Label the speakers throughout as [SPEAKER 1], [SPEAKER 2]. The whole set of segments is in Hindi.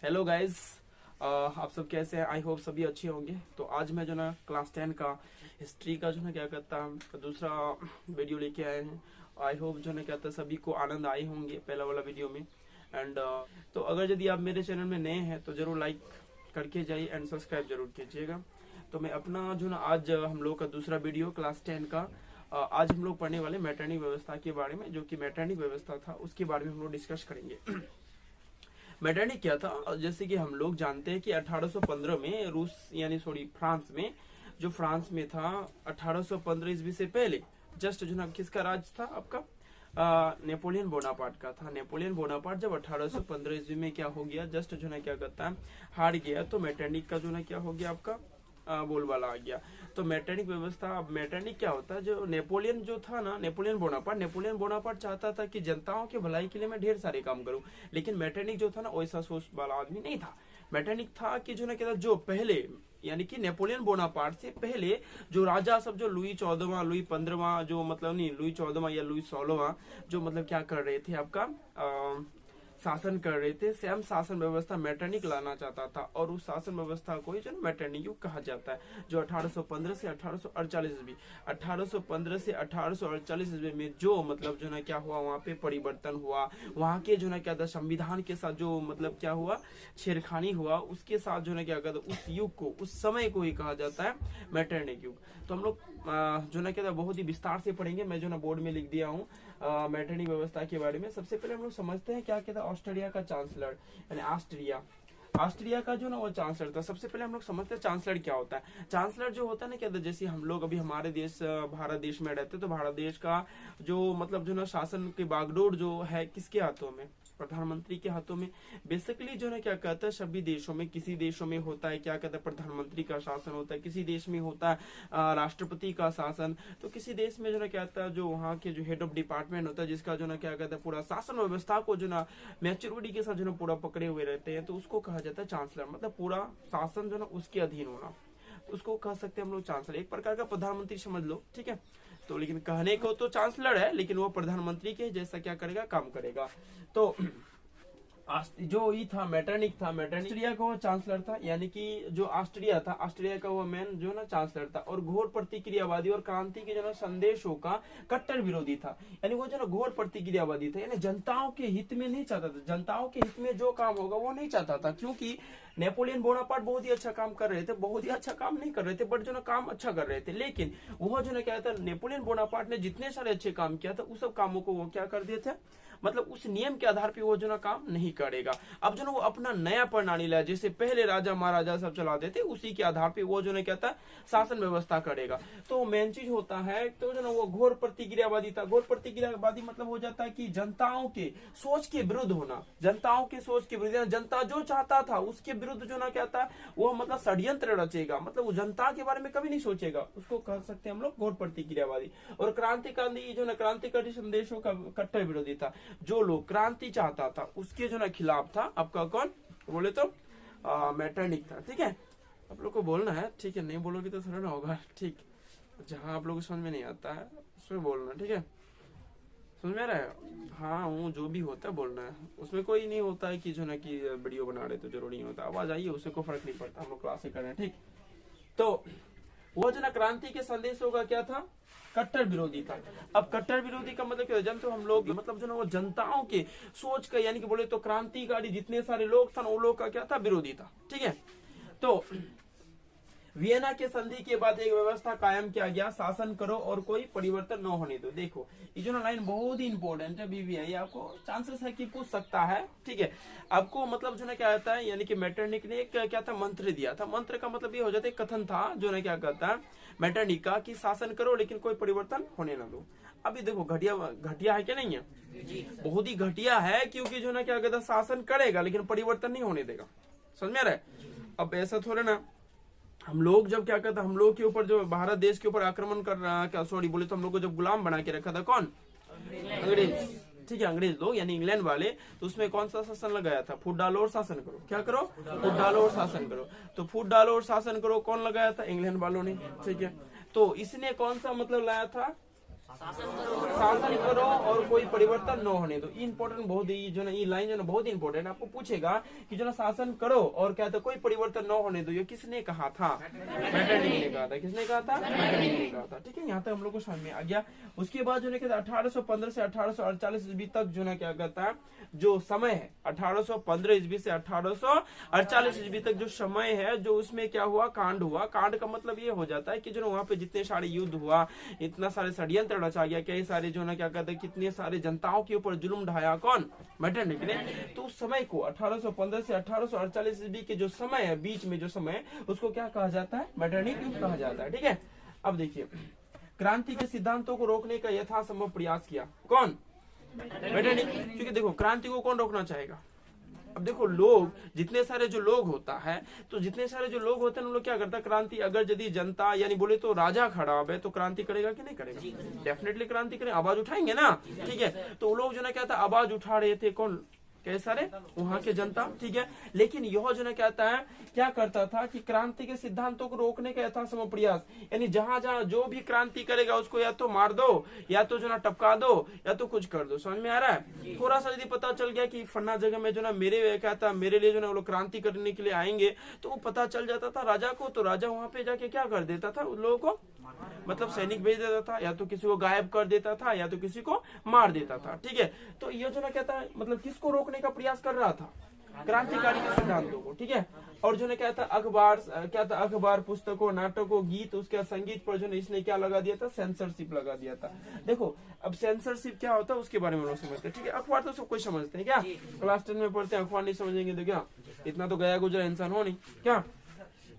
[SPEAKER 1] हेलो गाइस, आप सब कैसे हैं? आई होप सभी अच्छे होंगे। तो आज मैं जो ना क्लास 10 का हिस्ट्री का जो ना क्या कहता है दूसरा वीडियो लेके आए हैं। आई होप जो ना कहता है सभी को आनंद आए होंगे पहला वाला वीडियो में। एंड तो अगर यदि आप मेरे चैनल में नए हैं तो जरूर लाइक करके जाइए एंड सब्सक्राइब जरूर कीजिएगा। तो मैं अपना जो ना आज हम लोग का दूसरा वीडियो क्लास 10 का आज हम लोग पढ़ने वाले मैटरनिटी व्यवस्था के बारे में, जो कि मैटरनिटी व्यवस्था था उसके बारे में हम लोग डिस्कस करेंगे। मैटरनिटी क्या था? जैसे कि हम लोग जानते हैं कि 1815 में फ्रांस में, जो फ्रांस में था 1815 ईस्वी से पहले जस्ट जो ना किसका राज था आपका? नेपोलियन बोनापार्ट का था। नेपोलियन बोनापार्ट जब 1815 ईस्वी में क्या हो गया, जस्ट जो ना क्या कहता है हार गया, तो मैटरनिटी का जो ना क्या हो गया आपका बोलबाला आ गया। तो मैटरनिटी व्यवस्था, अब मैटरनिटी क्या होता है? जो नेपोलियन जो था ना, नेपोलियन बोनापार्ट चाहता था कि जनताओं के भलाई के लिए मैं ढेर सारे काम करूं, लेकिन मैटरनिटी जो था ना वैसा सोच वाला आदमी नहीं था। मैटरनिटी था कि जो ना कहता जो पहले यानी कि नेपोलियन बोनापार्ट से पहले जो राजा सब, जो लुई 14वां, लुई 15वां, जो मतलब नहीं लुई 14वां या लुई 16वां, जो मतलब क्या कर रहे थे आपका शासन कर रहे थे, सेम शासन व्यवस्था मैटरनिटी लाना चाहता था, और उस शासन व्यवस्था को ही जो मैटरनिटी युग कहा जाता है। जो 1815 से 1848 ईस्वी, 1815 से 1848 ईस्वी में जो मतलब जो ना क्या हुआ, वहाँ पे परिवर्तन हुआ, वहाँ के जो ना क्या था संविधान के साथ जो मतलब क्या हुआ, छेड़खानी हुआ, उसके साथ जो ना क्या कहता उस युग को, उस समय को ही कहा जाता है मैटरनिटी युग। तो हम लोग जो ना कहता बहुत ही विस्तार से पढ़ेंगे। मैं जो ना बोर्ड में लिख दिया हूँ मैटरनिटी व्यवस्था के बारे में। सबसे पहले हम लोग समझते हैं क्या कहता है ऑस्ट्रेलिया का चांसलर, यानी ऑस्ट्रिया का जो ना वो चांसलर था। सबसे पहले हम लोग समझते हैं चांसलर क्या होता है। चांसलर जो होता है ना क्या था, जैसे हम लोग अभी हमारे देश भारत देश में रहते, तो भारत देश का जो मतलब जो ना शासन के बागडोर जो है किसके हाथों में? प्रधानमंत्री के हाथों में। बेसिकली जो ना क्या कहता है सभी देशों में, किसी देशों में होता है क्या कहता है प्रधानमंत्री का शासन होता है, किसी देश में होता है राष्ट्रपति का शासन, तो किसी देश में जो ना कहता है जो वहाँ के जो हेड ऑफ डिपार्टमेंट होता है, जिसका जो ना क्या कहता है पूरा शासन व्यवस्था को जो ना मैच्योरिटी के साथ जो ना पूरा पकड़े हुए रहते हैं, तो उसको कहा जाता है चांसलर। मतलब पूरा शासन जो ना उसके अधीन होना, उसको कह सकते हैं हम लोग चांसलर। एक प्रकार का प्रधानमंत्री समझ लो, ठीक है। तो लेकिन कहने को तो चांसलर है, लेकिन वो प्रधानमंत्री के जैसा क्या करेगा, काम करेगा। तो जो ये था मैटरनिटी ऑस्ट्रिया का वो चांसलर था, यानी कि जो ऑस्ट्रिया था, ऑस्ट्रिया का वो मेन जो ना चांसलर था, और घोर प्रतिक्रियावादी और क्रांति के जो ना संदेशों का कट्टर विरोधी था। यानी वो जो ना घोर प्रतिक्रियावादी था, यानी जनताओं के हित में नहीं चाहता था, जनताओं के हित में जो काम होगा वो नहीं चाहता था। क्योंकि नेपोलियन बोनापार्ट बहुत ही अच्छा काम कर रहे थे, बहुत ही अच्छा काम नहीं कर रहे थे, बट जो ना काम अच्छा कर रहे थे, लेकिन वो जो ना क्या था, नेपोलियन बोनापार्ट ने जितने सारे अच्छे काम किया था उस सब कामों को वो क्या कर दिए थे, मतलब उस नियम के आधार पे वो जो ना काम नहीं करेगा। अब जो ना वो अपना नया प्रणाली लाया, जैसे पहले राजा महाराजा सब चलाते थे, उसी के आधार पे वो जो ना कहता है शासन व्यवस्था करेगा। तो मेन चीज होता है तो जो ना वो घोर प्रतिक्रियावादी था। घोर प्रतिक्रियावादी मतलब हो जाता है कि जनताओं के सोच के विरुद्ध होना, जनताओं के सोच के विरुद्ध, जनता जो चाहता था उसके विरुद्ध जो ना कहता है वो मतलब षड्यंत्र रचेगा, मतलब वो जनता के बारे में कभी नहीं सोचेगा, उसको कह सकते हैं हम लोग घोर प्रतिक्रियावादी। और क्रांतिकारी जो ना क्रांतिकारी संदेशों का कट्टर विरोधी था। जो लोग क्रांति चाहता था उसके जो ना खिलाफ था आपका कौन? बोले तो मैटरनिटी था। ठीक है, आप लोग को बोलना है, ठीक है, नहीं बोलोगे तो थोड़ा ना होगा। ठीक, जहां आप लोग को समझ में नहीं आता है उसमें बोलना, ठीक है, समझ में आ रहा है? हाँ हूँ, जो भी होता है बोलना है, उसमें कोई नहीं होता है कि जो ना कि वीडियो बना रहे तो जरूरी नहीं होता। आवाज आइए, उससे कोई फर्क नहीं पड़ता, हम लोग क्लास कर रहे हैं। ठीक, तो वो जो ना क्रांति के संदेशों का क्या था, कट्टर विरोधी था। अब कट्टर विरोधी का मतलब क्या? जन तो हम लोग मतलब जो ना वो जनताओं के सोच का, यानी कि बोले तो क्रांतिकारी जितने सारे लोग था ना, वो लोग का क्या था, विरोधी था। ठीक है, तो वियना के संधि के बाद एक व्यवस्था कायम किया गया, शासन करो और कोई परिवर्तन न होने दो। देखो ये जो ना लाइन बहुत ही इंपॉर्टेंट है, बीबी है, ये आपको चांसेस है कि पूछ सकता है। ठीक है, आपको मतलब जो ना क्या आता है, यानी कि मैटरनिटी ने क्या था, मंत्र दिया था। मंत्र का मतलब ये हो जाता है, कथन था जो ना क्या कहता है मैटरनिटी का, कि शासन करो लेकिन कोई परिवर्तन होने ना दो। अभी देखो घटिया है क्या नहीं है? बहुत ही घटिया है, क्योंकि जो ना क्या कहता है शासन करेगा लेकिन परिवर्तन नहीं होने देगा। समझ में आ रहा है? अब ऐसा थोड़ा ना हम लोग जब क्या कहता, हम लोग के ऊपर जो भारत देश के ऊपर आक्रमण कर रहा, क्या सॉरी बोले तो हम लोग को जब गुलाम बना के रखा था कौन? अंग्रेज। ठीक है, अंग्रेज लोग यानी इंग्लैंड वाले। तो उसमें कौन सा शासन लगाया था? फूट डालो और शासन करो। क्या करो? फूट डालो और शासन करो। तो फूट डालो और शासन करो कौन लगाया था? इंग्लैंड वालों ने। ठीक है, तो इसने कौन सा मतलब लाया था? शासन करो और कोई परिवर्तन न होने दो। इम्पोर्टेंट बहुत ही जो ना ये लाइन जो ना बहुत इंपॉर्टेंट, आपको पूछेगा कि जो ना शासन करो और क्या था कोई परिवर्तन न होने दो, ये किसने कहा था? मेटरनिक ने कहा था। किसने कहा था? मेटरनिक ने कहा था। ठीक है, यहाँ तक हम लोग को समझ में आ गया। उसके बाद जो ना 1815 से 1848 ईस्वी तक जो ना क्या कहता है जो समय है 1815 ईस्वी से 1848 ईस्वी तक जो समय है, जो उसमें क्या हुआ? कांड हुआ। कांड का मतलब ये हो जाता है कि जो वहाँ पे जितने सारे युद्ध हुआ, इतना सारे षड्यंत्र रचा गया, कई सारे जो ना क्या कहते हैं कितने सारे जनताओं के ऊपर जुल्म ढाया कौन? मेटरनिक ने। तो उस समय को 1815 से 1848 ईस्वी के जो समय है, बीच में जो समय, उसको क्या कहा जाता है? मेटरनिक युग कहा जाता है। ठीक है, अब देखिए, क्रांति के सिद्धांतों को रोकने का यथासंभव प्रयास किया कौन? मेटरनिक। क्योंकि देखो क्रांति को कौन रोकना चाहेगा? अब देखो लोग, जितने सारे जो लोग होता है, तो जितने सारे जो लोग होते हैं उन लोग क्या करता है? क्रांति, अगर यदि जनता यानी बोले तो राजा खराब है तो क्रांति करेगा कि नहीं करेगा? डेफिनेटली क्रांति करेगा, आवाज उठाएंगे ना। ठीक है, तो वो लोग जो ना क्या था आवाज उठा रहे थे, कौन? कई सारे वहां के जनता। ठीक है, लेकिन यह जो ना कहता है क्या करता था कि क्रांति के सिद्धांतों को रोकने का यथासंभव प्रयास, यानी जहां जहां जो भी क्रांति करेगा उसको या तो मार दो, या तो जो ना टपका दो, या तो कुछ कर दो। समझ में आ रहा है? थोड़ा सा यदि पता चल गया कि फन्ना जगह में जो ना मेरे कहता मेरे लिए जो ना वो लोग क्रांति करने के लिए आएंगे, तो वो पता चल जाता था राजा को, तो राजा वहां पे जाके क्या कर देता था? उन लोगों को मतलब सैनिक भेज देता था, या तो किसी को गायब कर देता था, या तो किसी को मार देता था। ठीक है, तो ये जो ना कहता है मतलब किसको रोकने का प्रयास कर रहा था? क्रांतिकारी के सिद्धांतों को। ठीक है, और जो ने क्या था अखबार, क्या था अखबार, पुस्तकों, नाटकों, गीत, उसके संगीत पर जो ने इसने क्या लगा दिया था? सेंसरशिप लगा दिया था। देखो अब सेंसरशिप क्या होता है उसके बारे में लोग समझते हैं। ठीक है, अखबार तो सब कोई समझते हैं, क्या क्लास 10 में पढ़ते हैं, अखबार नहीं समझेंगे तो क्या? इतना तो गया गुजरा इंसान हो नहीं क्या?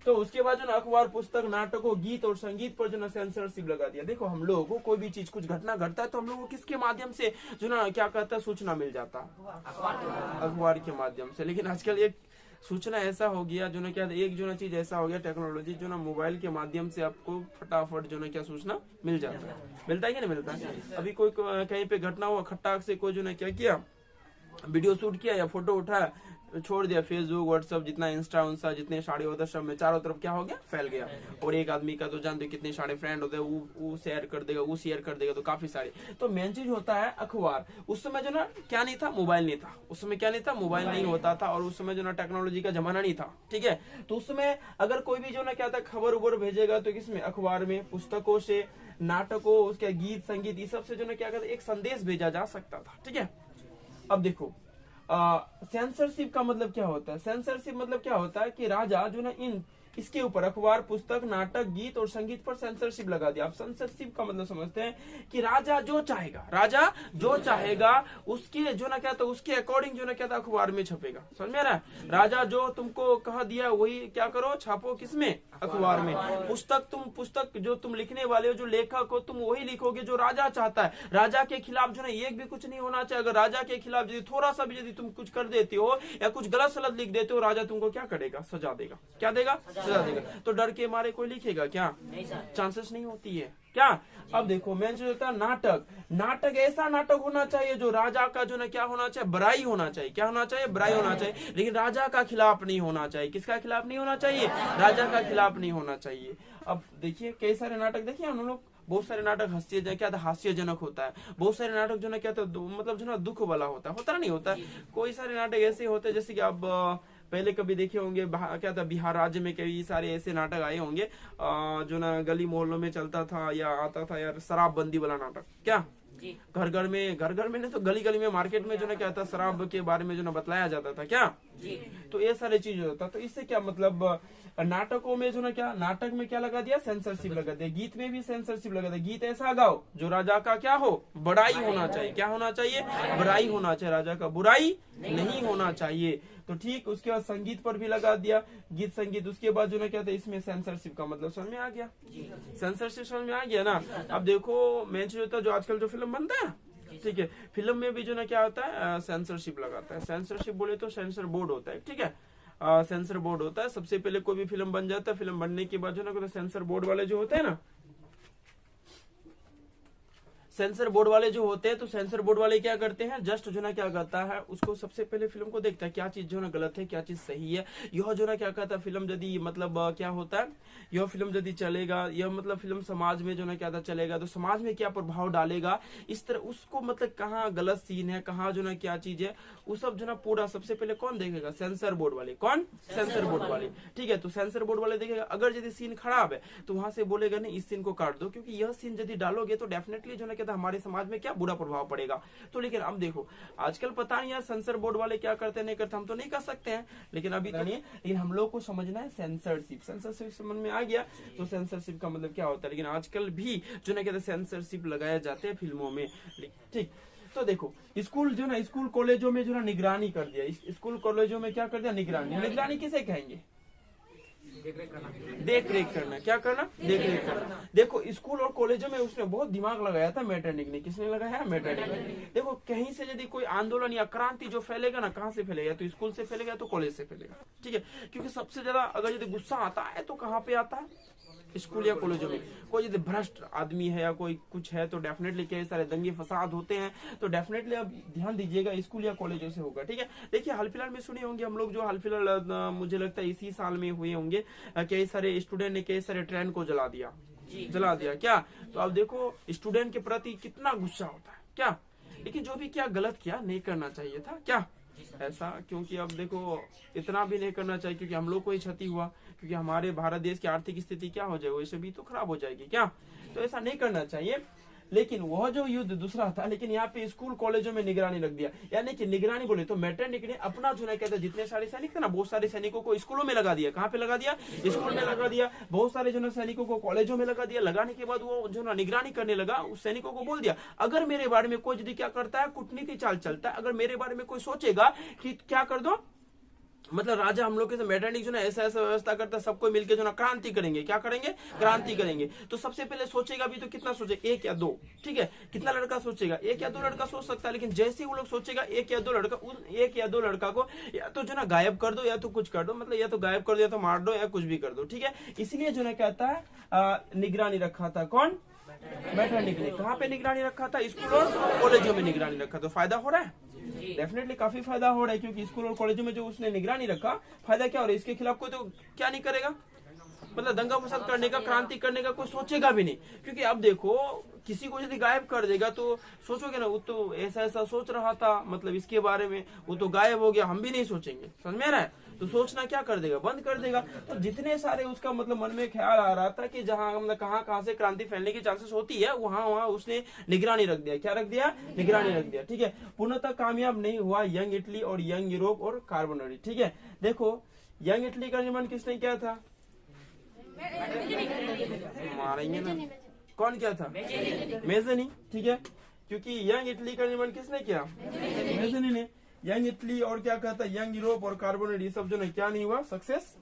[SPEAKER 1] तो उसके बाद जो ना अखबार, पुस्तक, नाटकों, गीत और संगीत पर जो ना सेंसरशिप लगा दिया। देखो हम लोगों को कोई भी चीज, कुछ घटना घटता है तो हम लोगों को किसके माध्यम से जो ना क्या कहता है सूचना मिल जाता? अखबार के माध्यम से। लेकिन आजकल एक सूचना ऐसा हो गया जो ना क्या, एक जो ना चीज ऐसा हो गया टेक्नोलॉजी, जो ना मोबाइल के माध्यम से आपको फटाफट जो ना क्या सूचना मिल जाता है। मिलता है कि नहीं मिलता है? अभी कोई कहीं पे घटना हुआ, खट्टाक से कोई जो ना क्या किया, वीडियो शूट किया या फोटो उठाया, छोड़ दिया, फेसबुक, व्हाट्सएप, जितना इंस्टा उन्स्टा जितने सारे होते सब में चारों तरफ क्या हो गया? फैल गया। और एक आदमी का तो जानते कितने सारे फ्रेंड होते हैं, वो शेयर कर देगा, वो शेयर कर देगा, तो काफी सारे। तो मेन चीज होता है अखबार। उस समय जो ना क्या नहीं था? मोबाइल नहीं था। उस समय क्या नहीं था? मोबाइल नहीं होता था, और उस समय जो ना टेक्नोलॉजी का जमाना नहीं था। ठीक है, तो उस समय अगर कोई भी जो ना क्या था खबर उबर भेजेगा तो किसमें? अखबार में, पुस्तकों से, नाटकों, उसके गीत, संगीत, ये सब से जो ना क्या कहते एक संदेश भेजा जा सकता था। ठीक है, अब देखो सेंसरशिप का मतलब क्या होता है? सेंसरशिप मतलब क्या होता है कि राजा जो ना इन इसके ऊपर अखबार, पुस्तक, नाटक, गीत और संगीत पर सेंसरशिप लगा दिया। आप सेंसरशिप का मतलब समझते हैं कि राजा जो चाहेगा उसके जो ना क्या था उसके अकॉर्डिंग जो ना क्या था अखबार में छपेगा। समझ में आ रहा है? राजा जो तुमको कह दिया वही क्या करो? छापो। किसमें? अखबार में। पुस्तक जो तुम लिखने वाले हो, जो लेखक हो, तुम वही लिखोगे जो राजा चाहता है। राजा के खिलाफ जो ना एक भी कुछ नहीं होना चाहिए। अगर राजा के खिलाफ यदि थोड़ा सा भी यदि तुम कुछ कर देते हो या कुछ गलत सलत लिख देते हो, राजा तुमको क्या करेगा? सजा देगा। क्या देगा? सजा देगा। तो डर के मारे कोई लिखेगा क्या? चांसेस नहीं होती है क्या? अब देखो मेन चीज होता है नाटक ऐसा नाटक होना चाहिए जो राजा का जो ना क्या होना चाहिए? बुराई होना चाहिए। क्या होना चाहिए? बुराई होना चाहिए। लेकिन राजा का खिलाफ नहीं होना चाहिए। किसका खिलाफ नहीं होना चाहिए? राजा का खिलाफ नहीं होना चाहिए। अब देखिए कई सारे नाटक देखिए हम लोग, बहुत सारे नाटक हास्यजनक होता है। बहुत सारे नाटक जो ना क्या मतलब जो ना दुख वाला होता है नहीं होता है। कोई सारे नाटक ऐसे होते हैं जैसे कि अब पहले कभी देखे होंगे क्या था, बिहार राज्य में कई सारे ऐसे नाटक आए होंगे जो ना गली मोहल्लों में चलता था या आता था यार, शराबबंदी वाला नाटक। क्या घर घर में नहीं तो गली गली में, मार्केट में जो ना क्या था शराब के बारे में जो ना बतलाया जाता था। क्या तो ये सारे चीज होता। तो इससे क्या मतलब नाटकों में जो ना क्या, नाटक में क्या लगा दिया? सेंसरशिप लगा दिया। गीत में भी सेंसरशिप लगा दिया। गीत ऐसा गाओ जो राजा का क्या हो? बड़ाई होना चाहिए। क्या होना चाहिए? बड़ाई होना चाहिए। राजा का बुराई नहीं होना चाहिए। तो ठीक, उसके बाद संगीत पर भी लगा दिया, गीत संगीत। उसके बाद जो ना क्या था इसमें सेंसरशिप का मतलब समझ में आ गया? सेंसरशिप समझ में आ गया ना? अब देखो मेन चीज होता है जो आजकल जो फिल्म बनता है, ठीक है, फिल्म में भी जो ना क्या होता है सेंसरशिप लगाता है। सेंसरशिप बोले तो सेंसर बोर्ड होता है। ठीक है, सेंसर बोर्ड होता है। सबसे पहले कोई भी फिल्म बन जाता है, फिल्म बनने के बाद जो ना सेंसर बोर्ड वाले जो होते हैं ना, सेंसर बोर्ड वाले जो होते हैं, तो सेंसर बोर्ड वाले क्या करते हैं, जस्ट जो ना क्या करता है, उसको सबसे पहले फिल्म को देखता है क्या चीज जो ना गलत है, क्या चीज सही है। यह जो ना क्या कहता है, फिल्म यदि मतलब क्या होता है, यह फिल्म यदि चलेगा, यह मतलब फिल्म समाज में जो ना क्या चलेगा, तो समाज में क्या प्रभाव डालेगा, इस तरह उसको मतलब कहाँ गलत सीन है, कहाँ जो ना क्या चीज है, वो सब जो ना पूरा सबसे पहले कौन देखेगा, सेंसर बोर्ड वाले। कौन? सेंसर बोर्ड वाले। ठीक है, तो सेंसर बोर्ड वाले देखेगा। अगर यदि सीन खराब है तो वहां से बोलेगा नहीं इस सीन को काट दो, क्योंकि यह सीन यदि डालोगे तो डेफिनेटली जो ना कहता हमारे समाज में क्या बुरा प्रभाव पड़ेगा। तो लेकिन अब देखो आजकल पता नहीं यार सेंसर बोर्ड वाले क्या करते नहीं करते, हम तो नहीं कर सकते हैं, लेकिन अभी तो नहीं, लेकिन हम लोग को समझना है सेंसरशिप। सेंसरशिप समझ में आ गया, तो सेंसरशिप का मतलब क्या होता है। लेकिन आजकल भी जो ना कहते सेंसरशिप लगाया जाते हैं फिल्मों में। ठीक, तो देखो स्कूल जो ना, स्कूल कॉलेजों में जो ना निगरानी कर दिया, स्कूल कॉलेजों में क्या कर दिया, निगरानी। निगरानी किसे कहेंगे, देख रेख करना। क्या करना, देख रेख करना। देखो स्कूल और कॉलेजों में उसने बहुत दिमाग लगाया था मेटरनिक ने। किसने लगाया, मेटरनिक ने। देखो कहीं से यदि कोई आंदोलन या क्रांति जो फैलेगा ना, कहाँ से फैलेगा, तो स्कूल से फैलेगा तो कॉलेज से फैलेगा। ठीक है, क्योंकि सबसे ज्यादा अगर यदि गुस्सा आता है तो कहाँ पे आता है, स्कूल या कॉलेजों में। कोई यदि भ्रष्ट आदमी है या कोई कुछ है तो डेफिनेटली कई सारे दंगे फसाद होते हैं, तो डेफिनेटली अब ध्यान दीजिएगा स्कूल या कॉलेजों से होगा। ठीक है, देखिए हाल फिलहाल में सुने होंगे हम लोग, जो हाल फिलहाल मुझे लगता है इसी साल में हुए होंगे, कई सारे स्टूडेंट ने कई सारे ट्रेन को जला दिया। क्या, तो अब देखो स्टूडेंट के प्रति कितना गुस्सा होता है क्या, लेकिन जो भी क्या गलत किया, नहीं करना चाहिए था क्या ऐसा, क्योंकि अब देखो इतना भी नहीं करना चाहिए, क्योंकि हम लोग को ही क्षति हुआ, क्योंकि हमारे भारत देश की आर्थिक स्थिति क्या हो जाएगी, वैसे भी तो खराब हो जाएगी क्या, तो ऐसा नहीं करना चाहिए। लेकिन वह जो युद्ध दूसरा था, लेकिन यहाँ पे स्कूल कॉलेजों में निगरानी रख दिया। यानी कि निगरानी बोले तो मेटरनिक ने अपना जो है कहते जितने सारे सैनिक थे ना, बहुत सारे सैनिकों को स्कूलों में लगा दिया। कहाँ पे लगा दिया, स्कूल में लगा दिया। बहुत सारे जो है सैनिकों को कॉलेजों में लगा दिया। लगाने के बाद वो जो ना निगरानी करने लगा, उस सैनिकों को बोल दिया अगर मेरे बारे में कोई यदि क्या करता है, कूटनीति चाल चलता है, अगर मेरे बारे में कोई सोचेगा कि क्या कर दो, मतलब राजा हम लोग के मेटरनिक जो ना ऐसा ऐसा व्यवस्था करता है, सबको मिलकर जो ना क्रांति करेंगे। क्या करेंगे, क्रांति करेंगे। तो सबसे पहले सोचेगा भी तो कितना सोचे, एक या दो। ठीक है, कितना लड़का सोचेगा, एक या दो लड़का सोच सकता है, लेकिन जैसे ही वो लोग सोचेगा एक या दो लड़का, उस एक या दो लड़का को या तो जो ना गायब कर दो, या तो कुछ कर दो, मतलब या तो गायब कर दो, या तो मार दो, या कुछ भी कर दो। ठीक है, इसलिए जो ना कहता है निगरानी रखा था कौन, मेटरनिक ने। कहाँ पे निगरानी रखा था, स्कूल और कॉलेजों में निगरानी रखा। तो फायदा हो रहा है, डेफिनेटली काफी फायदा हो रहा है, क्योंकि स्कूल और कॉलेजों में जो उसने निगरानी रखा, फायदा क्या हो रहा है, इसके खिलाफ कोई तो क्या नहीं करेगा, मतलब दंगा फसाद करने का, क्रांति करने का कोई सोचेगा भी नहीं। क्योंकि अब देखो किसी को यदि गायब कर देगा तो सोचोगे ना, वो तो ऐसा ऐसा सोच रहा था, मतलब इसके बारे में, वो तो गायब हो गया, हम भी नहीं सोचेंगे। समझ में आ रहा है, तो सोचना क्या कर देगा, बंद कर देगा। तो जितने सारे उसका मतलब मन में ख्याल आ रहा था कि जहां मतलब कहाँ से क्रांति फैलने की चांसेस होती है, वहां उसने निगरानी रख दिया। क्या रख दिया, निगरानी रख दिया। ठीक है, पूर्णतः कामयाब नहीं हुआ यंग इटली और यंग यूरोप और कार्बोनरी। ठीक है, देखो यंग इटली का निर्माण किसने किया था, मारेंगे ना, कौन किया था, मेज़नी। ठीक है, क्योंकि यंग इटली का निर्माण किसने किया, मेज़नी ने। यंग इटली और क्या कहता है, यंग यूरोप और कार्बोनेट, ये सब जो ना क्या नहीं हुआ, सक्सेस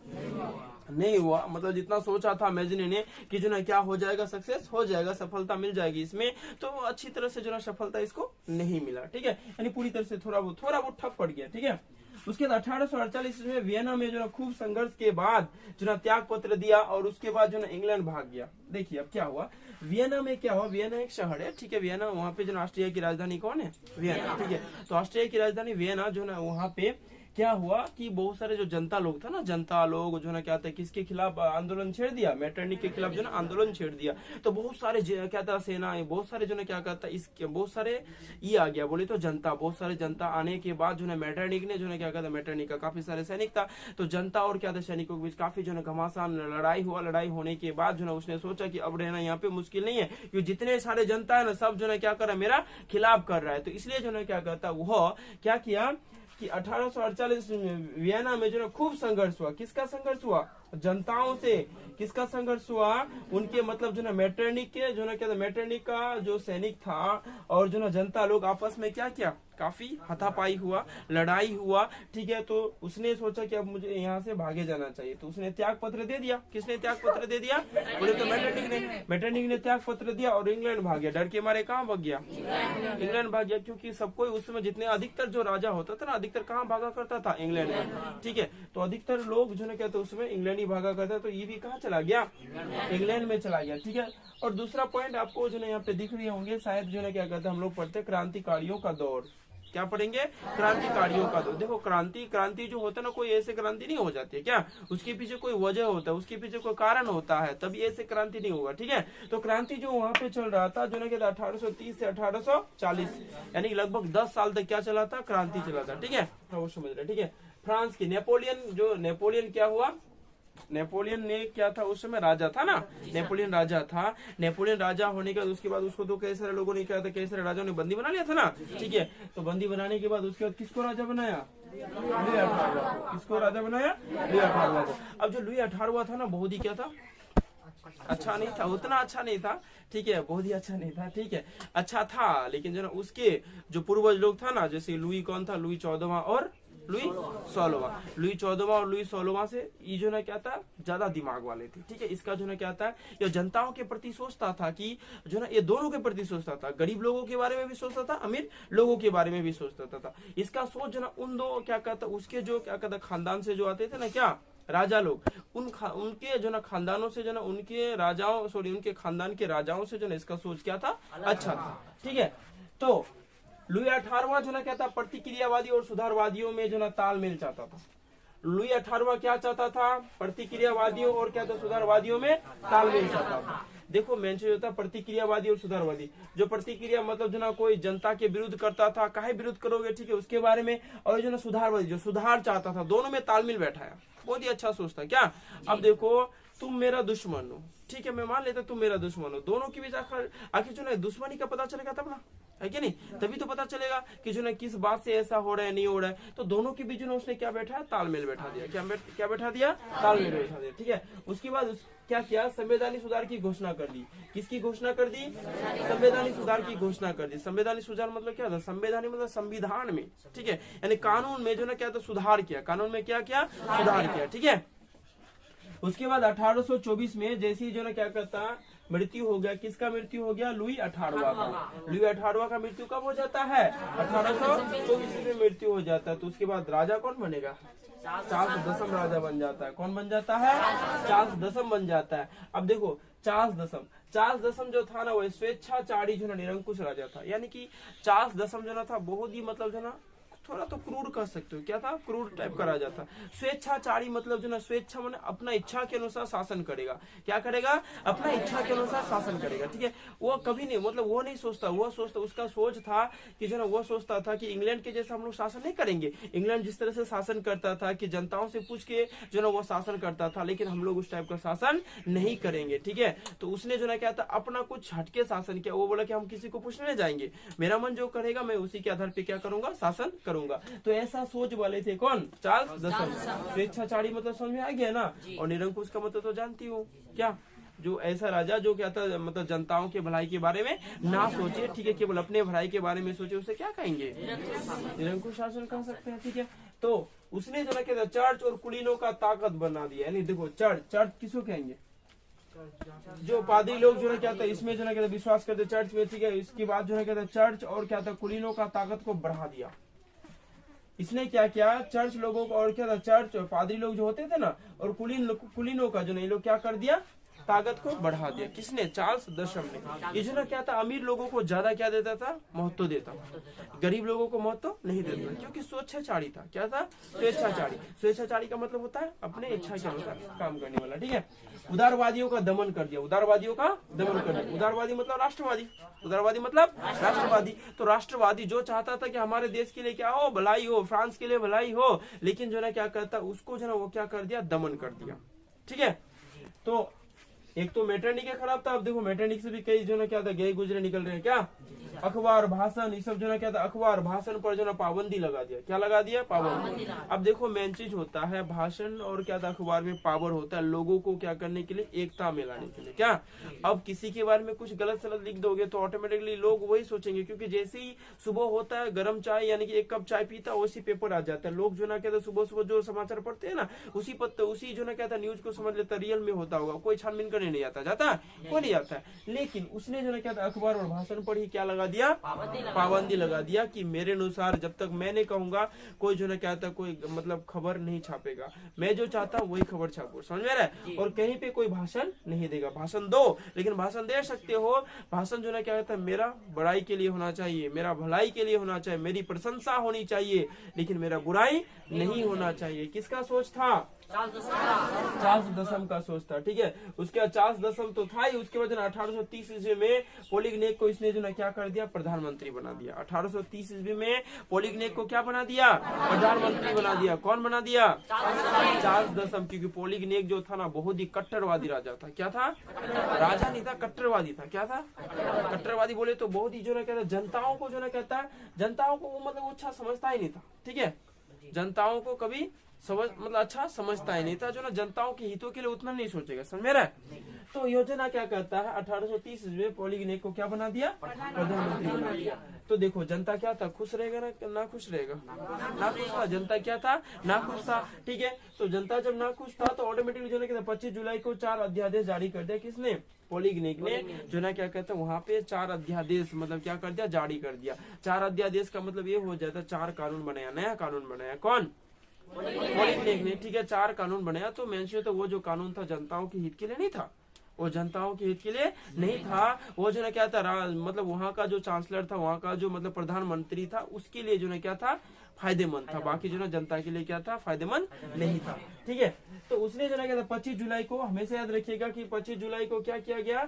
[SPEAKER 1] नहीं हुआ। मतलब जितना सोचा था मेज़नी ने कि जो ना क्या हो जाएगा, सक्सेस हो जाएगा, सफलता मिल जाएगी इसमें, तो अच्छी तरह से जो ना सफलता इसको नहीं मिला। ठीक है, यानी पूरी तरह से थोड़ा बहुत ठप पड़ गया। ठीक है, उसके बाद 1848 में वियना में जो ना खूब संघर्ष के बाद जो ना त्याग पत्र दिया, और उसके बाद जो ना इंग्लैंड भाग गया। देखिए अब क्या हुआ, वियना में क्या हुआ, वियना एक शहर है। ठीक है, वियना, वहाँ पे जो ना ऑस्ट्रिया की राजधानी कौन है, वियना। ठीक है, तो ऑस्ट्रिया की राजधानी वियना जो ना, वहाँ पे क्या हुआ कि बहुत सारे जो जनता लोग था ना, जनता लोग जो ना क्या था, किसके खिलाफ आंदोलन छेड़ दिया, मेटरनिक के खिलाफ जो ना आंदोलन छेड़ दिया। तो बहुत सारे क्या था, सेना, बहुत सारे जो ना क्या कहता, इसके बहुत सारे ये आ गया, बोले तो जनता, बहुत सारे जनता आने के बाद जो ना मेटरनिक ने जो ना क्या कहता, मेटरनिक का काफी सारे सैनिक था, तो जनता और क्या था, सैनिकों के बीच काफी जो ना घमासान लड़ाई हुआ। लड़ाई होने के बाद जो ना उसने सोचा कि अब रहना यहाँ पे मुश्किल नहीं है, क्योंकि जितने सारे जनता है ना, सब जो ना क्या कर रहा है, मेरा खिलाफ कर रहा है। तो इसलिए जो ना क्या कहता, वह क्या किया कि 1848 में वियना में जो ना खूब संघर्ष हुआ। किसका संघर्ष हुआ, जनताओं से। किसका संघर्ष हुआ, उनके मतलब जो ना मेटरनिक के जो ना क्या था, मेटरनिक का जो सैनिक था और जो ना जनता लोग आपस में क्या किया, काफी हाथापाई हुआ, लड़ाई हुआ। ठीक है, तो उसने सोचा कि अब मुझे यहाँ से भागे जाना चाहिए, तो उसने त्याग पत्र दे दिया। किसने त्याग पत्र दे दिया, बोले तो मेटरनिक ने त्याग पत्र दिया और इंग्लैंड भाग गया। डर के मारे कहाँ भाग गया, इंग्लैंड भाग गया, क्योंकि सबको उस समय जितने अधिकतर जो राजा होता था ना, अधिकतर कहाँ भागा करता था, इंग्लैंड में। ठीक है, तो अधिकतर लोग जो ना कहते उस समय इंग्लैंड इंग्लैंड ही भागा करता, तो ये भी कहाँ चला गया, इंग्लैंड में चला गया। ठीक है, और दूसरा पॉइंट आपको जो है यहाँ पे दिख रहे होंगे शायद, जो है क्या कहते हैं हम लोग पढ़ते हैं क्रांतिकारियों का दौर। क्या पढ़ेंगे, क्रांतिकारियों का दौर। देखो क्रांति जो होता है ना, कोई ऐसे क्रांति नहीं हो जाती है क्या, उसके पीछे कोई वजह होता है, उसके पीछे कोई कारण होता है, तभी ऐसे क्रांति नहीं होगा। ठीक है, तो क्रांति जो वहां पे चल रहा था जो ना कहता 1830 से 1840, यानी लगभग 10 साल तक क्या चला था, क्रांति चला था। ठीक है, वो समझ रहे। ठीक है, फ्रांस की नेपोलियन क्या हुआ, नेपोलियन ने क्या था उस समय, राजा था ना, नेपोलियन राजा था। नेपोलियन राजा होने के बाद उसके बाद उसको तो कई सारे लोगों ने क्या था, कई सारे राजाओं ने बंदी बना लिया था ना। ठीक है, तो बंदी बनाने के बाद उसके बाद किसको राजा बनाया, लुई 18वां। किसको राजा बनाया, लुई 18वां को। अब जो लुई 18वां था ना, बहुत ही क्या था, अच्छा नहीं था, उतना अच्छा नहीं था। ठीक है, बहुत ही अच्छा नहीं था। ठीक है, अच्छा था, लेकिन जो ना उसके जो पूर्वज लोग था ना, जैसे लुई कौन था, लुई 14वां और लुई 16वां। लुई 14वां और लुई 16वां से ये जो ना क्या था, ज्यादा दिमाग वाले थे। ठीक है, इसका जो ना क्या था, ये जनताओं के प्रति सोचता था कि जो ना, ये दोनों के प्रति सोचता था, गरीब लोगों के बारे में भी सोचता था, अमीर लोगों के बारे में भी सोचता था। इसका सोच जो ना उन दो क्या कहता, उसके जो क्या कहता खानदान से जो आते थे ना, क्या राजा लोग, उनके जो ना खानदानों से जो ना, उनके खानदान के राजाओं से जो ना इसका सोच क्या था, अच्छा था। ठीक है, तो लुई 18वां जो ना क्या था, प्रतिक्रियावादी और सुधारवादियों में जो ना तालमेल चाहता था। लुई 18वां क्या चाहता था, प्रतिक्रियावादियों और क्या था, सुधारवादियों में तालमेल चाहता था। देखो मेंशन होता है प्रतिक्रियावादी और सुधारवादी। जो प्रतिक्रिया मतलब जो ना कोई जनता के विरुद्ध करता था, काहे विरुद्ध करोगे, ठीक है, उसके बारे में, और जो ना सुधारवादी जो सुधार चाहता था, दोनों में तालमेल बैठाया। बहुत ही अच्छा सोचता क्या। अब देखो, तुम मेरा दुश्मन हो, ठीक है, मैं मान लेता तुम मेरा दुश्मन हो, दोनों के बीच आखिर जो ना दुश्मनी का पता चलेगा तब ना, है कि नहीं, तभी तो पता चलेगा कि जो ना किस बात से ऐसा हो रहा है, नहीं हो रहा है। तो दोनों के बीच में उसने क्या बैठा, तालमेल बैठा दिया। क्या बैठा दिया, तालमेल बैठा दिया। ठीक है, उसके बाद क्या किया, संवैधानिक सुधार की घोषणा कर दी। किसकी घोषणा कर दी, संवैधानिक सुधार की घोषणा कर दी। संवैधानिक सुधार मतलब क्या था, संवैधानिक मतलब संविधान में, ठीक है, यानी कानून में जो ना क्या था, सुधार किया। कानून में क्या किया, सुधार किया। ठीक है, उसके बाद 1824 में जैसे ही जो ना क्या कहता, मृत्यु हो गया। किसका मृत्यु हो गया, लुई 18वां का। लुई 18वां का मृत्यु कब हो जाता है, 1824 में मृत्यु हो जाता है। तो उसके बाद राजा कौन बनेगा, चार्ल्स दसम राजा बन जाता है। कौन बन जाता है, चार्ल्स दसम बन जाता है। अब देखो चार्ल्स दसम जो था ना, वो स्वेच्छाचारी जो ना निरंकुश राजा था। यानी कि चार्ल्स दसम जो ना था, बहुत ही मतलब जो ना थोड़ा तो क्रूर कह सकते हो। क्या था, क्रूर टाइप का राजा था। स्वेच्छाचारी मतलब जो ना, स्वेच्छा मैंने अपना इच्छा के अनुसार शासन करेगा। क्या करेगा, अपना इच्छा के अनुसार शासन करेगा। ठीक है, वो कभी नहीं मतलब वो नहीं सोचता, उसका सोच था कि जो ना, वो सोचता था कि इंग्लैंड के जैसा हम लोग शासन नहीं करेंगे। इंग्लैंड जिस तरह से शासन करता था कि जनताओं से पूछ के जो ना वो शासन करता था, लेकिन हम लोग उस टाइप का शासन नहीं करेंगे। ठीक है, तो उसने जो ना क्या था, अपना कुछ हटके शासन किया। वो बोला कि हम किसी को पूछने नहीं जाएंगे, मेरा मन जो करेगा मैं उसी के आधार पे क्या करूंगा, शासन करूंगा। तो ऐसा सोच वाले थे कौन, चार्ल्स दसम। स्वेच्छाचारी मतलब समझ में आ गया ना, और निरंकुश का मतलब तो जानती हूँ क्या, जो ऐसा राजा जो क्या था, मतलब जनताओं के भलाई के बारे में ना सोचे, ठीक है, केवल अपने भलाई के बारे में सोचे, उसे क्या कहेंगे, निरंकुश शासन कह सकते हैं। ठीक है, तो उसने जो ना क्या था, चर्च और कुलीनों का ताकत बना दिया। यानी देखो, चर्च किसको कहेंगे, जो पादरी लोग जो है क्या था, इसमें जो है क्या विश्वास करते चर्च में। ठीक है, इसके बाद जो है क्या था, चर्च और क्या था, कुलीनों का ताकत को बढ़ा दिया। इसने क्या किया, चर्च लोगों को और क्या था, चर्च और पादरी लोग जो होते थे ना, और कुलीनों का जो नहीं लोग क्या कर दिया, ताकत को बढ़ा दिया। किसने, चार्ल्स दसम ने। ये जो ना क्या था, अमीर लोगों को ज्यादा क्या देता था, महत्व देता, गरीब लोगों को महत्व नहीं देता, क्योंकि स्वेच्छाचारी था। क्या था, स्वेच्छाचारी का मतलब होता है अपने इच्छा के अनुसार काम करने वाला। ठीक है, उदारवादियों का दमन कर दिया। उदारवादी मतलब राष्ट्रवादी। तो राष्ट्रवादी जो चाहता था कि हमारे देश के लिए क्या हो, भलाई हो, फ्रांस के लिए भलाई हो, लेकिन जो ना क्या करता, उसको जो ना वो क्या कर दिया, दमन कर दिया। ठीक है, तो एक तो मैटरनिक खराब था। अब देखो मैटरनिक से भी कई जो ना क्या था, गए गुजरे निकल रहे हैं। क्या, अखबार भाषण, ये सब जो ना क्या था, अखबार भाषण पर जो ना पाबंदी लगा दिया। क्या लगा दिया, पाबंदी। अब देखो मेन चीज होता है, भाषण और क्या था, अखबार में पावर होता है लोगों को क्या करने के लिए, एकता में लाने के लिए। क्या, अब किसी के बारे में कुछ गलत सलत लिख दोगे तो ऑटोमेटिकली लोग वही सोचेंगे, क्योंकि जैसे ही सुबह होता है, गर्म चाय यानी कि 1 कप चाय पीता, उसी पेपर आ जाता है। लोग जो ना क्या था, सुबह जो समाचार पढ़ते हैं ना, उसी जो ना क्या था, न्यूज को समझ लेता, रियल में होता होगा, कोई छानबीन करने नहीं आता, जाता कोई नहीं आता है। लेकिन उसने जो ना क्या था, अखबार और भाषण पर ही क्या लगा लगा दिया, पाबंदी लगा दिया कि मेरे अनुसार जब तक मैं नहीं कहूंगा कोई जो ना क्या था कोई मतलब खबर नहीं छापेगा, मैं जो चाहता हूँ वही खबर छापो, समझ में आ रहा है। और कहीं पे कोई भाषण नहीं देगा, भाषण दो लेकिन भाषण दे सकते हो, भाषण जो ना क्या कहता है मेरा बड़ाई के लिए होना चाहिए, मेरा भलाई के लिए होना चाहिए, मेरी प्रशंसा होनी चाहिए, लेकिन मेरा बुराई नहीं होना चाहिए। किसका सोच था? चार्ल्स दशम का सोच था, ठीक है। उसके बाद चार्ल्स दशम तो था ही, उसके बाद 1830 ईस्वी में पोलिग्नेक को इसने जो ना क्या कर दिया, प्रधानमंत्री बना दिया। 1830 ईस्वी में पोलिग्नेक को क्या बना दिया? प्रधानमंत्री बना दिया। कौन बना दिया? चार्ल्स दशम, क्योंकि पोलिग्नेक जो था ना बहुत ही कट्टरवादी राजा था। क्या था? राजा नहीं था, कट्टरवादी था। क्या था? कट्टरवादी बोले तो बहुत ही जो ना कहता जनताओं को जो ना कहता है, जनताओं को वो मतलब अच्छा समझता ही नहीं था, ठीक है। जनताओं को कभी समझ मतलब अच्छा समझता ही नहीं था, जो ना जनताओं के हितों के लिए उतना नहीं सोचेगा, समझ में रहा है। तो योजना क्या कहता है, 1830 में पोलिग्नेक को क्या बना दिया? प्रधानमंत्री बना दिया। तो देखो जनता क्या था, खुश रहेगा ना खुश रहेगा? ना खुश था। जनता क्या था? ना खुश था, ठीक है। तो जनता जब ना खुश था तो ऑटोमेटिकली जो ना 25 जुलाई को 4 अध्यादेश जारी कर दिया। किसने? पोलिग्नेक ने जो ना क्या कहते हैं वहां पे 4 अध्यादेश मतलब क्या कर दिया, जारी कर दिया। 4 अध्यादेश का मतलब ये हो जाता है 4 कानून बनाया, नया कानून बनाया। कौन? पोलिग्नेक ने, ठीक है। 4 कानून बनाया। तो मेंशन तो वो जो कानून था जनताओं के हित के लिए नहीं था, वो जनताओं के हित के लिए नहीं था। वो जो ना क्या था मतलब वहाँ का जो चांसलर था, वहाँ का जो मतलब प्रधानमंत्री था, उसके लिए जो ना क्या था, फायदेमंद था। बाकी जो ना जनता के लिए क्या था, फायदेमंद नहीं था, ठीक है। तो उसने जो ना क्या था 25 जुलाई को, हमेशा याद रखिएगा कि 25 जुलाई को क्या किया गया,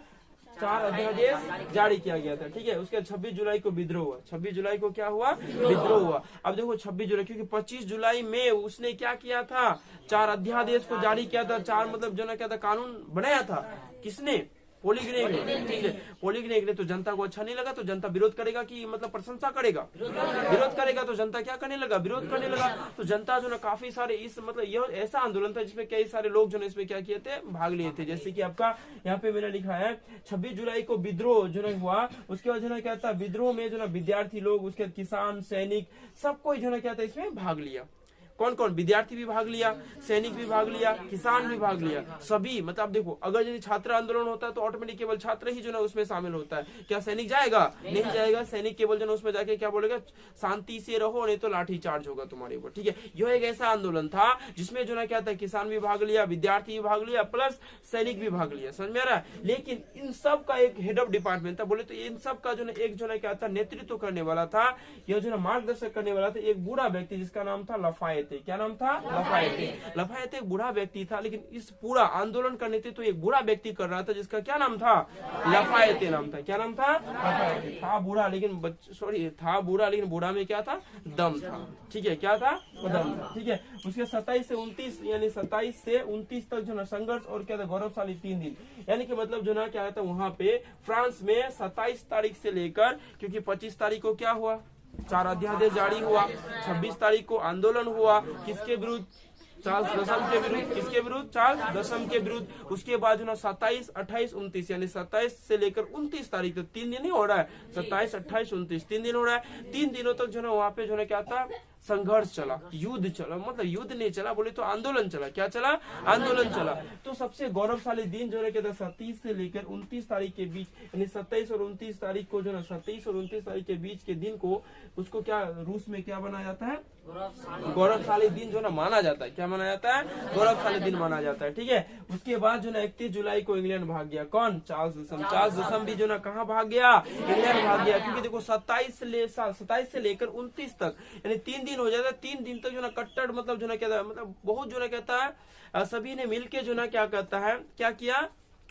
[SPEAKER 1] 4 अध्यादेश जारी किया गया था, ठीक है। उसके 26 जुलाई को विद्रोह हुआ। 26 जुलाई को क्या हुआ? विद्रोह हुआ। अब देखो 26 जुलाई, क्योंकि 25 जुलाई में उसने क्या किया था, 4 अध्यादेश को जारी किया था। 4 मतलब जो ना क्या था कानून बनाया था। किसने? पोलिग्नेक ने, ठीक है। पोलिग्नेक ने। तो जनता को अच्छा नहीं लगा तो जनता विरोध करेगा कि मतलब प्रशंसा करेगा? विरोध करेगा। तो जनता क्या करने लगा? विरोध करने लगा। तो जनता जो ना काफी सारे इस मतलब यह ऐसा आंदोलन था जिसमें कई सारे लोग जो ना इसमें क्या किए थे, भाग लिए थे। जैसे कि आपका यहाँ पे मैंने लिखा है 26 जुलाई को विद्रोह जो ना हुआ। उसके बाद जो ना क्या था, विद्रोह में जो ना विद्यार्थी लोग, उसके बाद किसान, सैनिक, सब कोई जो ना क्या था इसमें भाग लिया। कौन कौन? विद्यार्थी भी भाग लिया, सैनिक भी भाग लिया, किसान भी भाग लिया, सभी। मतलब देखो अगर यदि छात्र आंदोलन होता है तो ऑटोमेटिक केवल छात्र ही जो ना उसमें शामिल होता है। क्या सैनिक जाएगा? नहीं जाएगा। सैनिक केवल जो ना उसमें जाके क्या बोलेगा, शांति से रहो नहीं तो लाठी चार्ज होगा तुम्हारे ऊपर, ठीक है। यह एक ऐसा आंदोलन था जिसमें जो ना क्या था, किसान भी भाग लिया, विद्यार्थी भी भाग लिया, प्लस सैनिक भी भाग लिया, समझ में आ रहा है। लेकिन इन सब का एक हेड ऑफ डिपार्टमेंट था, बोले तो इन सब का जो ना एक जो ना क्या था नेतृत्व करने वाला था, यह जो ना मार्गदर्शक करने वाला था एक बूढ़ा व्यक्ति जिसका नाम था लफायते। क्या नाम था? लफायते। लफायते एक बूढ़ा व्यक्ति था, लेकिन इस पूरा आंदोलन का नेतृत्व एक बूढ़ा व्यक्ति कर रहा था जिसका क्या नाम था? लफायते नाम था। क्या नाम था? लफायते। था बूढ़ा लेकिन था बूढ़ा लेकिन बूढ़ा में क्या था? दम था, ठीक है। क्या था? दम था, ठीक है। उसके 27 से 29 यानी 27 से 29 तक जो ना संघर्ष और क्या था, गौरवशाली 3 दिन। यानी कि मतलब जो ना क्या था वहां पे फ्रांस में 27 तारीख से लेकर, क्योंकि 25 तारीख को क्या हुआ, 4 अध्यादेश जारी हुआ। 26 तारीख को आंदोलन हुआ। किसके विरुद्ध? चार्ल्स दशम के विरुद्ध। किसके विरुद्ध? चार्ल्स दशम के विरुद्ध। उसके बाद जो ना 27, 28, 29 यानी 27 से लेकर 29 तारीख तक 3 दिन ही हो रहा है। 27, 28, 29 3 दिन हो रहा है। 3 दिनों तक जो ना वहाँ पे जो ना क्या था, संघर्ष चला, युद्ध चला। मतलब युद्ध नहीं चला, बोले तो आंदोलन चला। क्या चला? आंदोलन चला। तो सबसे गौरवशाली दिन जो है 27 से लेकर 29 तारीख के बीच, यानी 27 और 29 तारीख को जो ना 27 और 29 तारीख के बीच के दिन को, उसको क्या रूस में क्या माना जाता है? गौरवशाली दिन जो ना माना जाता है। क्या माना जाता है? गौरवशाली दिन माना जाता है, ठीक है। उसके बाद जो ना 31 जुलाई को इंग्लैंड भाग गया। कौन? चार्ल्स दशम। चार्ल्स दशम भी जो ना कहाँ भाग गया? इंग्लैंड भाग गया। क्योंकि देखो 27 से लेकर 29 तक यानी 3 दिन हो जाता है। 3 दिन तक जो ना कट्टर मतलब जो ना कहता है, मतलब बहुत जो ना कहता है, सभी ने मिलके जो ना क्या कहता है, क्या किया?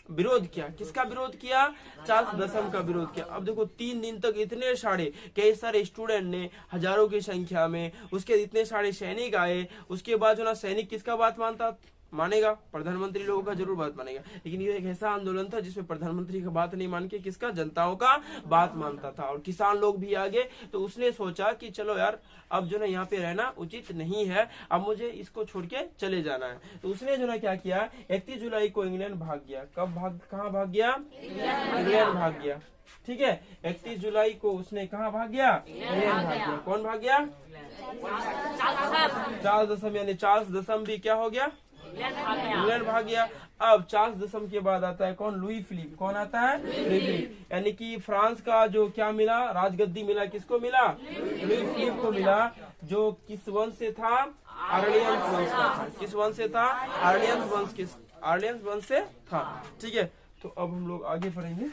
[SPEAKER 1] विरोध किया। किसका विरोध किया? चार्ल्स दशम का विरोध किया। अब देखो 3 दिन तक इतने सारे कई सारे स्टूडेंट ने, हजारों की संख्या में, उसके इतने सारे सैनिक आए। उसके बाद जो ना सैनिक किसका बात मानेगा? प्रधानमंत्री लोगों का जरूर बात मानेगा। लेकिन ये एक ऐसा आंदोलन था जिसमें प्रधानमंत्री का बात नहीं मान के किसका? जनताओं का बात मानता था। और किसान लोग भी आगे। तो उसने सोचा कि चलो यार अब जो ना यहाँ पे रहना उचित नहीं है, अब मुझे इसको छोड़ के चले जाना है। तो उसने जो ना क्या किया, 31 जुलाई को इंग्लैंड भाग गया। कहाँ भाग गया? इंग्लैंड भाग गया, ठीक है। 31 जुलाई को उसने कहाँ भाग गया? इंग्लैंड भाग गया। कौन भाग गया? चार्ल्स दशम। यानी चार्ल्स दशम भी क्या हो गया? इंग्लैंड भाग गया। अब चार्ल्स दशम के बाद आता है कौन? Louis Philippe. कौन आता है? Louis Philippe. यानी कि फ्रांस का जो क्या मिला, राजगद्दी मिला, किसको मिला? लुई फिलिप को मिला, जो किस वंश से था? आर्लियंस वंश का था। किस वंश से था? आर्लियंस वंश से था। ठीक है, तो अब हम लोग आगे पढ़ेंगे।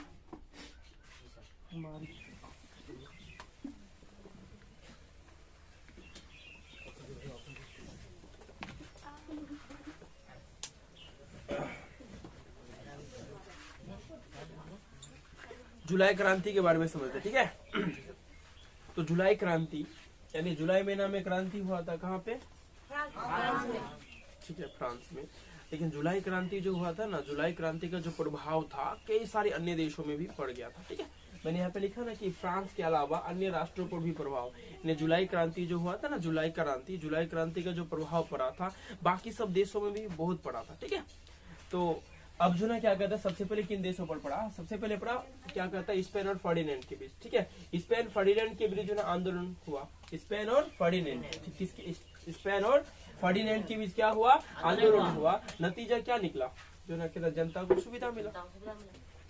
[SPEAKER 1] जुलाई क्रांति के बारे में समझते, ठीक है। तो जुलाई क्रांति यानी जुलाई महीना में क्रांति हुआ था, कहाँ पे? ठीक है, फ्रांस में। लेकिन जुलाई क्रांति जो हुआ था ना, जुलाई क्रांति का जो प्रभाव था कई सारे अन्य देशों में भी पड़ गया था। ठीक है, मैंने यहाँ पे लिखा ना कि फ्रांस के अलावा अन्य राष्ट्रों पर भी प्रभाव। जुलाई क्रांति जो हुआ था ना, जुलाई क्रांति का जो प्रभाव पड़ा था बाकी सब देशों में भी बहुत पड़ा था। ठीक है, तो अब जो ना क्या कहता है, सबसे पहले किन देशों पर पड़ा? सबसे पहले पड़ा क्या कहता है, स्पेन और फर्डिनेंड के बीच। ठीक है, स्पेन फर्डिनेंड के बीच जो ना आंदोलन हुआ। स्पेन और फर्डिनेंड, स्पेन और फर्डिनेंड के बीच क्या हुआ? आंदोलन हुआ। नतीजा क्या निकला? जो ना कहता जनता को सुविधा मिला।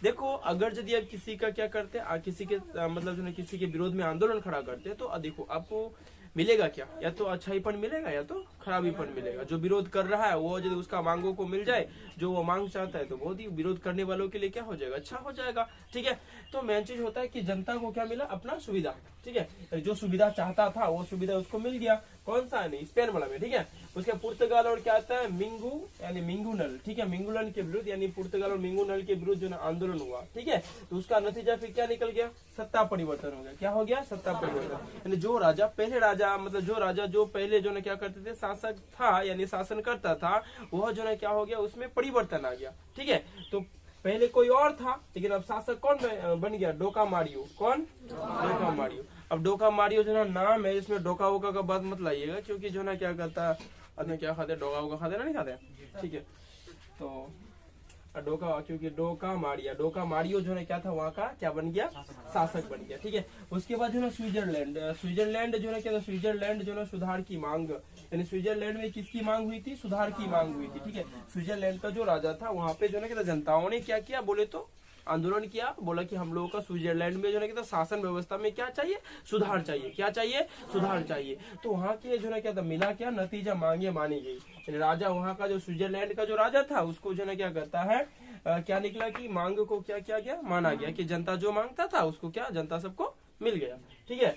[SPEAKER 1] देखो, अगर यदि आप किसी का क्या करते हैं, किसी के मतलब जो ना किसी के विरोध में आंदोलन खड़ा करते हैं, तो देखो आपको मिलेगा क्या? या तो अच्छाईपन मिलेगा या तो खराबीपन मिलेगा। जो विरोध कर रहा है वो यदि उसका मांगों को मिल जाए, जो वो मांग चाहता है, तो बहुत ही विरोध करने वालों के लिए क्या हो जाएगा? अच्छा हो जाएगा। ठीक है, तो मेन चीज होता है कि जनता को क्या मिला? अपना सुविधा। ठीक है, जो सुविधा चाहता था वो सुविधा उसको मिल गया। कौन सा? नहीं, स्पेन वाला में। ठीक है, उसके पुर्तगाल और क्या आता है? मिंगू यानी मिंगुनल। ठीक है, मिंगुलन के विरुद्ध यानी पुर्तगाल और मिंगुनल के विरुद्ध जो ना आंदोलन हुआ। ठीक है, तो उसका नतीजा फिर क्या निकल गया? सत्ता परिवर्तन हो गया। क्या हो गया? सत्ता परिवर्तन। यानी जो राजा पहले राजा मतलब जो पहले जो ना क्या करते थे, शासक था यानी शासन करता था, वह जो ना क्या हो गया? उसमें परिवर्तन आ गया। ठीक है, तो पहले कोई और था, लेकिन अब शासक कौन बन गया? डोका मारियो। कौन? डोका मारियो। अब डोका मारियो जो ना नाम है, इसमें डोका वोका का बात मत लाइएगा, क्योंकि जो ना क्या कहता है, अपने क्या खाते? डोका वोका खाते ना, नहीं खाते? ठीक है, तो डोका, क्योंकि डोका मारियो जो है क्या था? वहाँ का क्या बन गया? शासक बन गया। ठीक है, उसके बाद जो ना स्विट्जरलैंड जो है क्या? स्विट्जरलैंड जो ना सुधार की मांग, यानी स्विट्जरलैंड में किसकी मांग हुई थी? सुधार की मांग हुई थी। ठीक है, स्विट्जरलैंड का जो राजा था वहाँ पे जो है क्या जनताओं ने क्या किया? बोले तो आंदोलन किया। बोला कि हम लोगों का स्विट्जरलैंड में जो है शासन व्यवस्था में क्या चाहिए? सुधार चाहिए। क्या चाहिए? सुधार चाहिए। तो वहाँ के जो है क्या था? मिला क्या? नतीजा मांगे मानी गई। राजा वहाँ का जो स्विट्जरलैंड का जो राजा था उसको जो है क्या कहता है, क्या निकला कि मांग को क्या किया गया? माना गया कि जनता जो मांगता था उसको क्या जनता सबको मिल गया। ठीक है,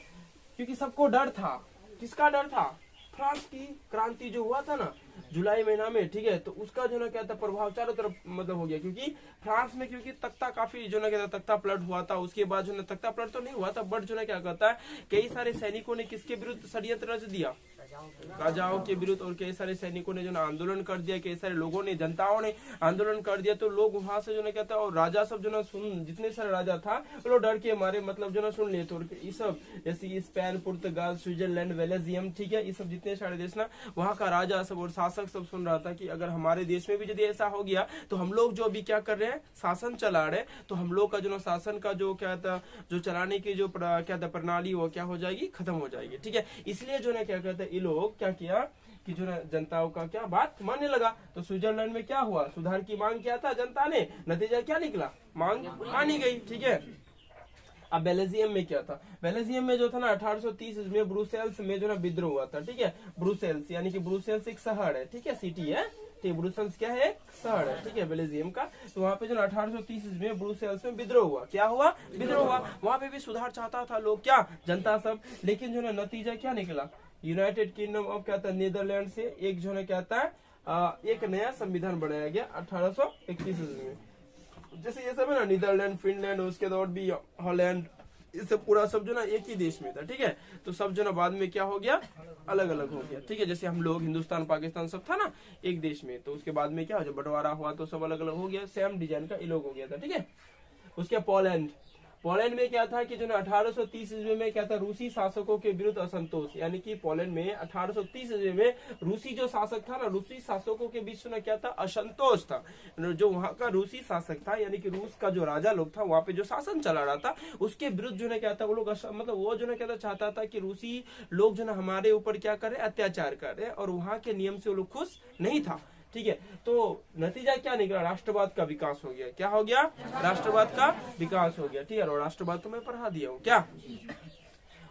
[SPEAKER 1] क्योंकि सबको डर था। किसका डर था? फ्रांस की क्रांति जो हुआ था ना जुलाई महीना में। ठीक है, तो उसका जो ना क्या था? प्रभाव चारों तरफ मतलब हो गया, क्योंकि फ्रांस में क्योंकि तख्ता काफी जो ना क्या था? तख्ता पलट हुआ था। उसके बाद जो ना तख्ता पलट तो नहीं हुआ था, बट जो ना क्या कहता है, कई सारे सैनिकों ने किसके विरुद्ध षड्यंत्र रच दिया? राजाओं के विरुद्ध। और कई सारे सैनिकों ने जो ना आंदोलन कर दिया, कई सारे लोगों ने, जनताओं ने आंदोलन कर दिया। तो लोग वहां से जो ना कहता है, और राजा सब जो ना सुन, जितने सारे राजा था वो लोग डर के मारे मतलब जो ना सुन लिए। तो ये सब जैसे स्पेन, पुर्तगाल, स्विट्जरलैंड, बेल्जियम, ठीक है, ये सब जितने सारे देश ना, वहाँ का राजा सब और शासक सब सुन रहा था कि अगर हमारे देश में भी यदि ऐसा हो गया तो हम लोग जो अभी क्या कर रहे हैं? शासन चला रहे, तो हम लोग का जो ना शासन का जो क्या था, जो चलाने की जो क्या था प्रणाली, वो क्या हो जाएगी? खत्म हो जाएगी। ठीक है, इसलिए जो ना क्या कहते हैं, ये लोग क्या किया कि जो ना जनताओं का क्या बात मानने लगा। तो स्विट्जरलैंड में क्या हुआ? सुधार की मांग किया था जनता ने, नतीजा क्या निकला? मांग मानी गई। ठीक है, अब बेल्जियम में क्या था? बेल्जियम में जो था ना 1830 में ब्रुसेल्स में जो ना विद्रोह हुआ था। ठीक है, ब्रुसेल्स यानी कि ब्रुसेल्स एक शहर है। ठीक है, सिटी है। ठीक, ब्रुसेल्स क्या है? शहर है। ठीक है, बेल्जियम का। तो वहाँ पे जो 1830 में ब्रुसेल्स में विद्रोह हुआ। क्या हुआ? विद्रोह हुआ। वहाँ पे भी सुधार चाहता था लोग, क्या जनता सब। लेकिन जो ना नतीजा क्या निकला? यूनाइटेड किंगडम ऑफ क्या था? नीदरलैंड से एक जो है क्या था, एक नया संविधान बनाया गया 1831 में। जैसे ये सब है ना, नीदरलैंड, फिनलैंड, उसके बाद भी हॉलैंड, ये सब पूरा सब जो ना एक ही देश में था। ठीक है, तो सब जो ना बाद में क्या हो गया? अलग अलग हो गया। ठीक है, जैसे हम लोग हिंदुस्तान, पाकिस्तान सब था ना एक देश में, तो उसके बाद में क्या हो, जब बंटवारा हुआ तो सब अलग अलग हो गया, सेम डिजाइन का ये लोग हो गया था। ठीक है, उसके पोलैंड में क्या था कि जो ना 1830 ईस्वी में क्या था? रूसी शासकों के विरुद्ध असंतोष, यानी कि पोलैंड में 1830 ईस्वी में रूसी जो शासक था ना, रूसी शासकों के बीच में क्या था? असंतोष था। जो वहाँ का रूसी शासक था यानी कि रूस का जो राजा लोग था, वहाँ पे जो शासन चला रहा था, उसके विरुद्ध जो ना क्या था? वो लोग मतलब वो जो ना क्या था? चाहता था कि रूसी लोग जो ना हमारे ऊपर क्या करे? अत्याचार करे, और वहाँ के नियम से वो लोग खुश नहीं था। ठीक है। तो नतीजा क्या निकला, राष्ट्रवाद का विकास हो गया। क्या हो गया, राष्ट्रवाद का विकास हो गया, ठीक है। और राष्ट्रवाद तो मैं पढ़ा दिया हूँ क्या।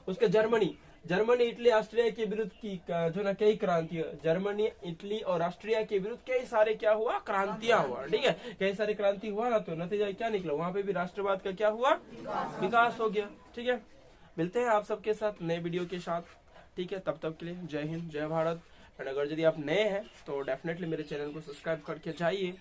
[SPEAKER 1] उसके जर्मनी इटली ऑस्ट्रिया के विरुद्ध की जो ना कई क्रांति, जर्मनी इटली और ऑस्ट्रिया के विरुद्ध कई सारे क्या हुआ, क्रांतियां हुआ, ठीक है। कई सारे क्रांति हुआ ना, तो नतीजा क्या निकला, वहां पे भी राष्ट्रवाद का क्या हुआ, विकास हो गया, ठीक है। मिलते हैं आप सबके साथ नए वीडियो के साथ, ठीक है। तब तक के लिए जय हिंद, जय भारत। और अगर यदि आप नए हैं तो डेफिनेटली मेरे चैनल को सब्सक्राइब करके जाइए।